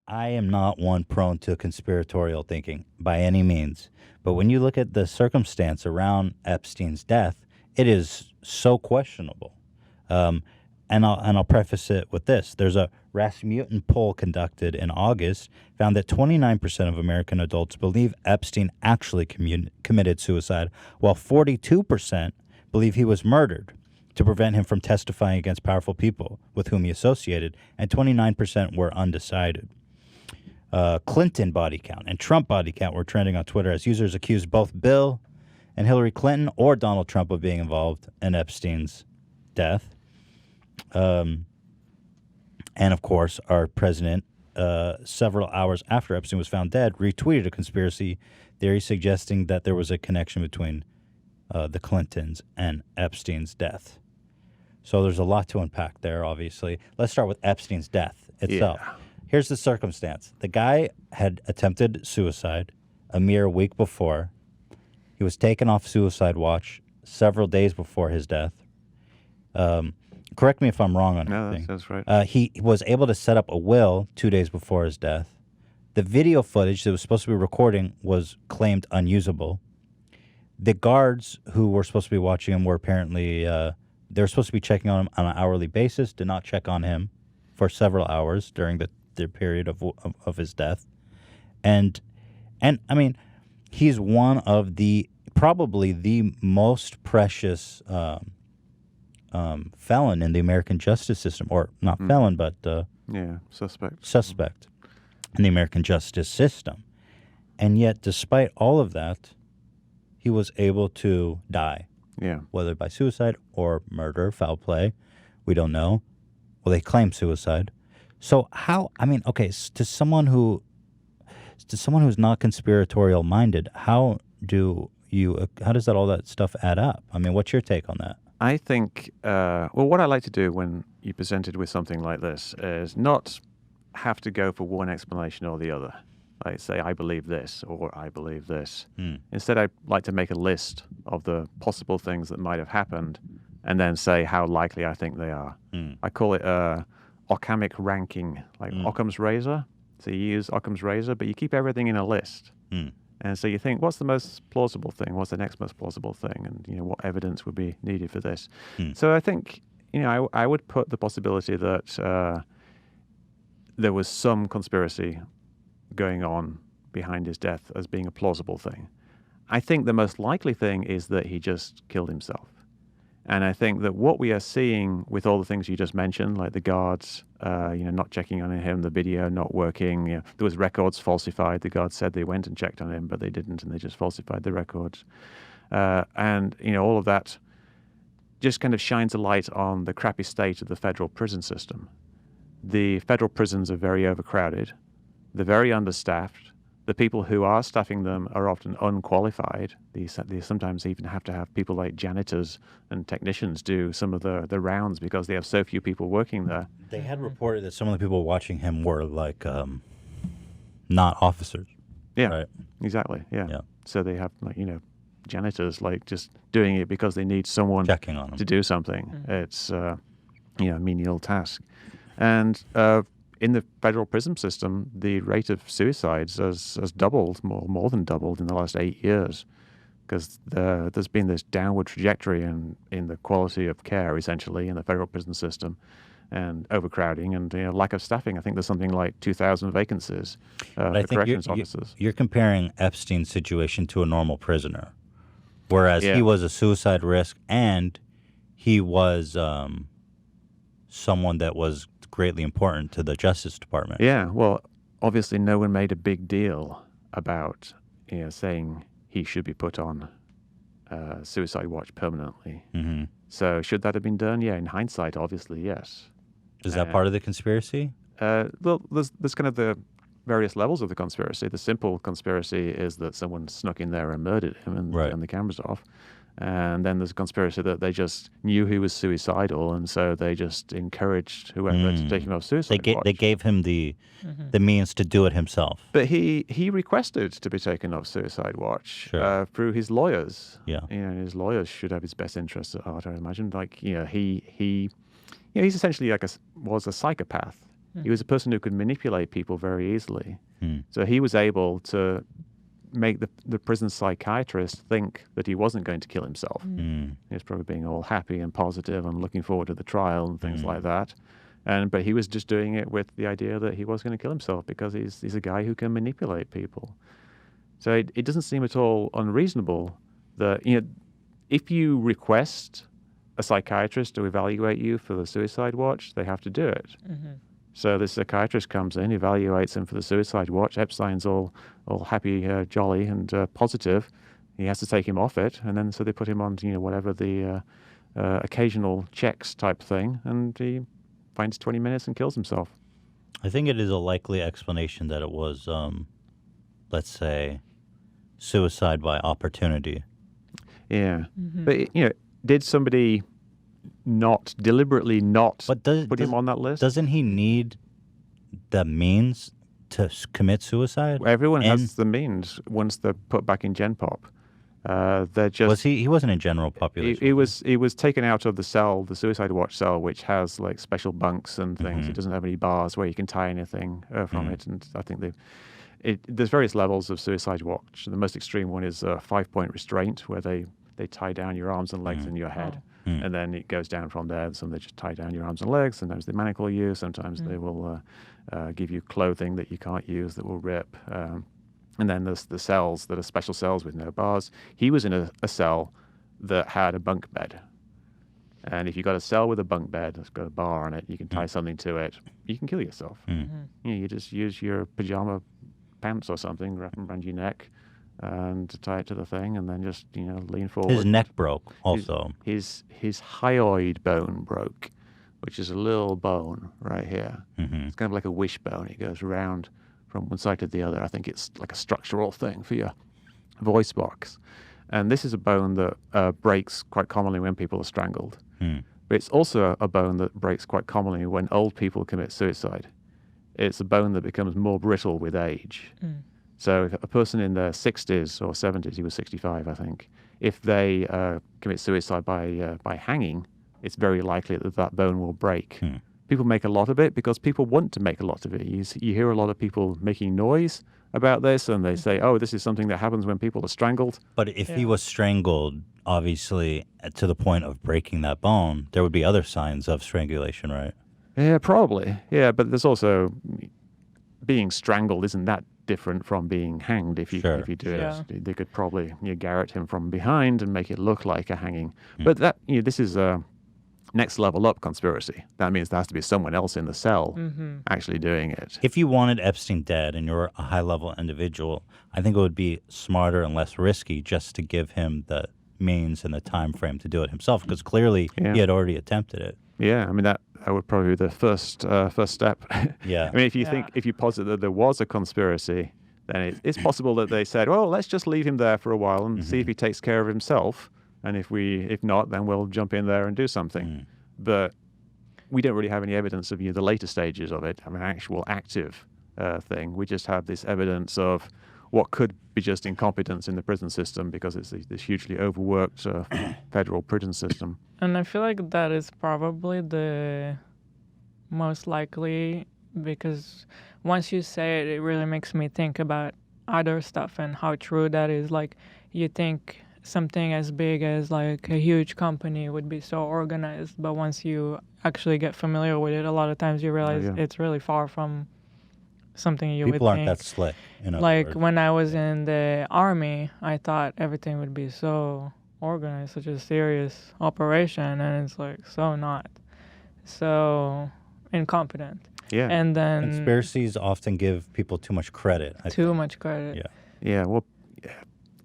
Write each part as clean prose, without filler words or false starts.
I am not one prone to conspiratorial thinking by any means. But when you look at the circumstance around Epstein's death, it is so questionable. Um, and I'll preface it with this: there's a Rasmussen poll conducted in August found that 29% of American adults believe Epstein actually committed suicide, while 42% believe he was murdered to prevent him from testifying against powerful people with whom he associated, and 29% were undecided. Clinton body count and Trump body count were trending on Twitter as users accused both Bill and Hillary Clinton or Donald Trump of being involved in Epstein's death. And of course, our president, several hours after Epstein was found dead, retweeted a conspiracy theory suggesting that there was a connection between the Clintons and Epstein's death. So there's a lot to unpack there, obviously. Let's start with Epstein's death itself. Yeah. Here's the circumstance. The guy had attempted suicide a mere week before. He was taken off suicide watch several days before his death. Correct me if I'm wrong on anything. No, that's right. He was able to set up a will 2 days before his death. The video footage that was supposed to be recording was claimed unusable. The guards who were supposed to be watching him were apparently, they were supposed to be checking on him on an hourly basis, did not check on him for several hours during the period of his death. And I mean, he's one of probably the most precious felon in the American justice system, or not felon, but suspect in the American justice system. And yet, despite all of that, he was able to die. Yeah. Whether by suicide or murder, foul play, we don't know. Well, they claim suicide. So how? I mean, okay, to someone who's not conspiratorial minded, how does all that stuff add up? I mean, what's your take on that? I think, what I like to do when you're presented with something like this is not have to go for one explanation or the other. Like say, I believe this or I believe this. Instead, I like to make a list of the possible things that might have happened and then say how likely I think they are. I call it Occamic ranking, like Occam's razor. So you use Occam's razor, but you keep everything in a list. And so you think, what's the most plausible thing? What's the next most plausible thing? And, what evidence would be needed for this? So I think, I would put the possibility that there was some conspiracy going on behind his death as being a plausible thing. I think the most likely thing is that he just killed himself. And I think that what we are seeing with all the things you just mentioned, like the guards, not checking on him, the video not working, there was records falsified. The guards said they went and checked on him, but they didn't, and they just falsified the records. And all of that just kind of shines a light on the crappy state of the federal prison system. The federal prisons are very overcrowded. They're very understaffed. The people who are staffing them are often unqualified. They sometimes even have to have people like janitors and technicians do some of the rounds because they have so few people working there. They had reported that some of the people watching him were like not officers. Yeah, right? Exactly. Yeah. So they have janitors like just doing it because they need someone checking on them to do something. It's a menial task. And in the federal prison system, the rate of suicides has doubled, more than doubled in the last 8 years, because there's been this downward trajectory in the quality of care, essentially, in the federal prison system, and overcrowding and lack of staffing. I think there's something like 2,000 vacancies for corrections officers. You're comparing Epstein's situation to a normal prisoner, whereas he was a suicide risk and he was someone that was greatly important to the Justice Department. Yeah, well, obviously no one made a big deal about saying he should be put on suicide watch permanently. So should that have been done? Yeah, in hindsight, obviously, yes. Is that part of the conspiracy? Well, there's kind of the various levels of the conspiracy. The simple conspiracy is that someone snuck in there and murdered him and turned the cameras off. And then there's a conspiracy that they just knew he was suicidal, and so they just encouraged whoever to take him off suicide watch. They gave him the means to do it himself. But he requested to be taken off suicide watch through his lawyers. Yeah, his lawyers should have his best interests at heart, I imagine. Like he's essentially was a psychopath. He was a person who could manipulate people very easily. Hmm. So he was able to make the prison psychiatrist think that he wasn't going to kill himself. Hmm. He was probably being all happy and positive and looking forward to the trial and things like that. But he was just doing it with the idea that he was going to kill himself because he's a guy who can manipulate people. So it doesn't seem at all unreasonable that, if you request a psychiatrist to evaluate you for the suicide watch, they have to do it. So the psychiatrist comes in, evaluates him for the suicide watch. Epstein's all happy, jolly, and positive. He has to take him off it, and then so they put him on, whatever the occasional checks type thing, and he finds 20 minutes and kills himself. I think it is a likely explanation that it was, let's say, suicide by opportunity. Yeah, but did somebody deliberately not put him on that list? Doesn't he need the means to commit suicide? Everyone has the means once they're put back in Gen Pop. They're just. He wasn't in general population. He was taken out of the cell, the suicide watch cell, which has like special bunks and things. It doesn't have any bars where you can tie anything from it. And I think there's various levels of suicide watch. The most extreme one is a 5-point restraint, where they tie down your arms and legs and your head. And then it goes down from there. Some they just tie down your arms and legs. Sometimes they manacle you. Sometimes they will give you clothing that you can't use that will rip. And then there's the cells that are special cells with no bars. He was in a cell that had a bunk bed. And if you've got a cell with a bunk bed that's got a bar on it, you can tie something to it. You can kill yourself. You just use your pajama pants or something, wrap them around your neck, and tie it to the thing, and then just lean forward. His neck broke also. His hyoid bone broke, which is a little bone right here. It's kind of like a wishbone. It goes around from one side to the other. I think it's like a structural thing for your voice box. And this is a bone that breaks quite commonly when people are strangled. But it's also a bone that breaks quite commonly when old people commit suicide. It's a bone that becomes more brittle with age. So if a person in their 60s or 70s, he was 65, I think, if they commit suicide by hanging, it's very likely that bone will break. People make a lot of it because people want to make a lot of it. You hear a lot of people making noise about this, and they say, oh, this is something that happens when people are strangled. But if he was strangled, obviously, to the point of breaking that bone, there would be other signs of strangulation, right? Yeah, probably. Yeah, but there's also being strangled isn't that different from being hanged if you do it. They could probably garrote him from behind and make it look like a hanging. But that this is a next level up conspiracy. That means there has to be someone else in the cell actually doing it. If you wanted Epstein dead and you're a high-level individual, I think it would be smarter and less risky just to give him the means and the time frame to do it himself, because clearly he had already attempted it. Yeah, I mean that would probably be the first step. Yeah. I mean, if you posit that there was a conspiracy, then it's possible that they said, well, let's just leave him there for a while and see if he takes care of himself. And if not, then we'll jump in there and do something. But we don't really have any evidence of the later stages of it. I mean, actual active thing. We just have this evidence of what could be just incompetence in the prison system because it's this hugely overworked federal prison system. And I feel like that is probably the most likely, because once you say it, it really makes me think about other stuff and how true that is. Like, you think something as big as like a huge company would be so organized, but once you actually get familiar with it, a lot of times you realize it's really far from something you would think. People aren't that slick. Like when I was in the army, I thought everything would be so organized, such a serious operation, and it's like so not. So incompetent. Yeah. And then Conspiracies often give people too much credit. Too much credit. Yeah. Yeah, well,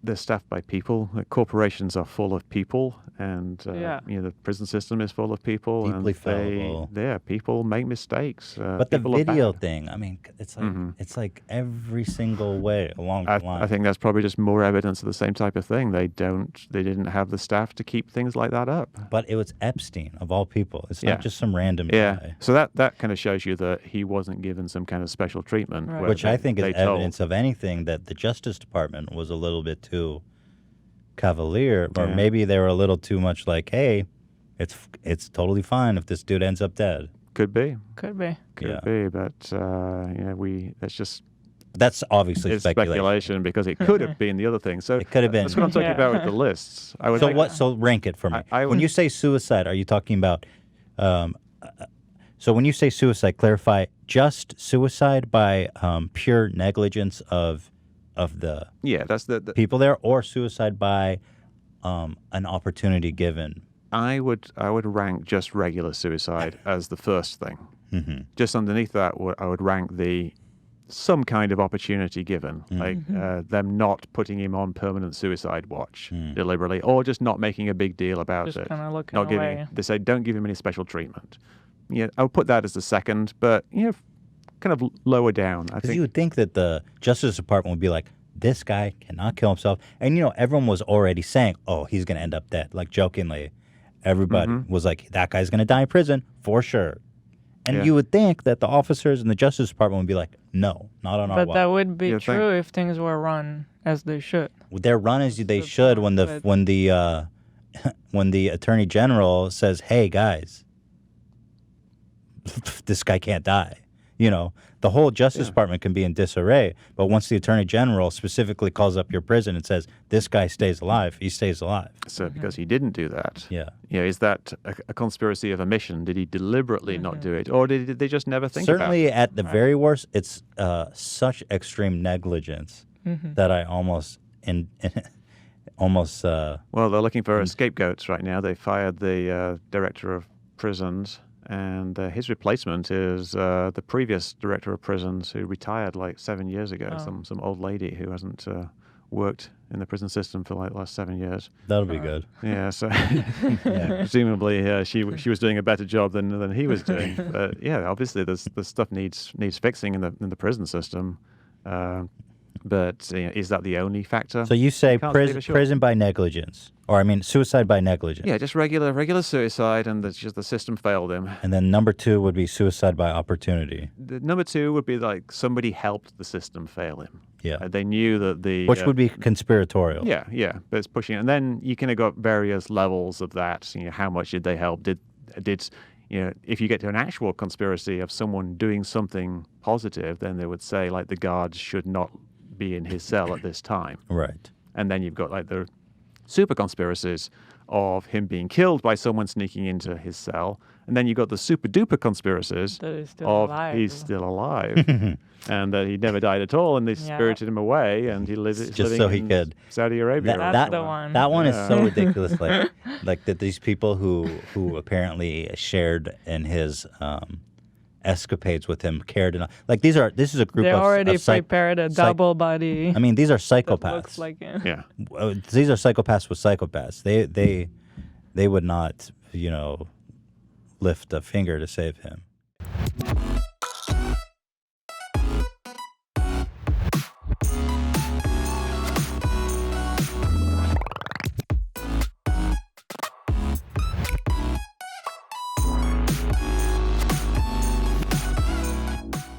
they're staffed by people. Corporations are full of people, and the prison system is full of people. Deeply fallible. People make mistakes. But the people are video bad. thing, I mean, it's like every single way along the line. I think that's probably just more evidence of the same type of thing. They didn't have the staff to keep things like that up. But it was Epstein, of all people. It's not just some random Yeah. guy. So that kind of shows you that he wasn't given some kind of special treatment. Right. Which I think is evidence of anything that the Justice Department was a little bit too cavalier, or maybe they were a little too much like, hey, it's totally fine if this dude ends up dead. Could be. Could be. Could be. But, that's just That's obviously it's speculation. because it could have been the other thing. So It could have been. that's what I'm talking about with the lists. I would So like- what? So rank it for me. I When would- you say suicide, are you talking about? So when you say suicide, clarify just suicide by pure negligence of the Yeah, that's the people there, or suicide by an opportunity given. I would rank just regular suicide as the first thing. Mm-hmm. Just underneath that, I would rank the some kind of opportunity given, like them not putting him on permanent suicide watch deliberately, or just not making a big deal about Just it. kinda looking not away. giving. They say don't give him any special treatment. Yeah, I would put that as the second, but kind of lower down. I Because think you would think that the Justice Department would be like, this guy cannot kill himself. And, everyone was already saying, oh, he's going to end up dead. Like, jokingly, everybody was like, that guy's going to die in prison for sure. And Yeah. you would think that the officers in the Justice Department would be like, no, not on our But watch. that would be You'd think. true if things were run as they should. Their run as they the should point, when the but- when the when the Attorney General says, hey, guys, this guy can't die. The whole Justice Department can be in disarray, but once the Attorney General specifically calls up your prison and says, this guy stays alive, he stays alive. so. Because he didn't do that. Yeah. Is that a conspiracy of omission? Did he deliberately not do it, or did they just never think Certainly, about it? at the very worst, it's such extreme negligence that I almost, Well, they're looking for scapegoats right now. They fired the director of prisons, and his replacement is the previous director of prisons who retired like 7 years ago. Some old lady who hasn't worked in the prison system for like the last 7 years. that'll be good. Yeah, so presumably she was doing a better job than he was doing. But yeah, obviously the stuff needs fixing in the prison system. But is that the only factor? So you say Can't say for sure. prison by negligence, or suicide by negligence. Yeah, just regular suicide, and just the system failed him. And then number 2 would be suicide by opportunity. The number 2 would be like somebody helped the system fail him. Yeah. They knew that Which would be conspiratorial. Yeah, but it's pushing, and then you kind of got various levels of that. How much did they help? Did if you get to an actual conspiracy of someone doing something positive, then they would say like the guards should not be in his cell at this time. Right. And then you've got like the super conspiracies of him being killed by someone sneaking into his cell. And then you've got the super duper conspiracies That he's still of alive. he's still alive and that he never died at all, and they spirited him away, and he lives Just living so he in could. Saudi Arabia. or That's somewhere. the one. That one is so Yeah. ridiculous. Like that these people who apparently shared in his escapades with him cared enough. Like this is a group They of already of psych- prepared a psych- double body. I mean, these are that psychopaths. looks like him. Yeah. These are psychopaths with psychopaths. They would not, lift a finger to save him.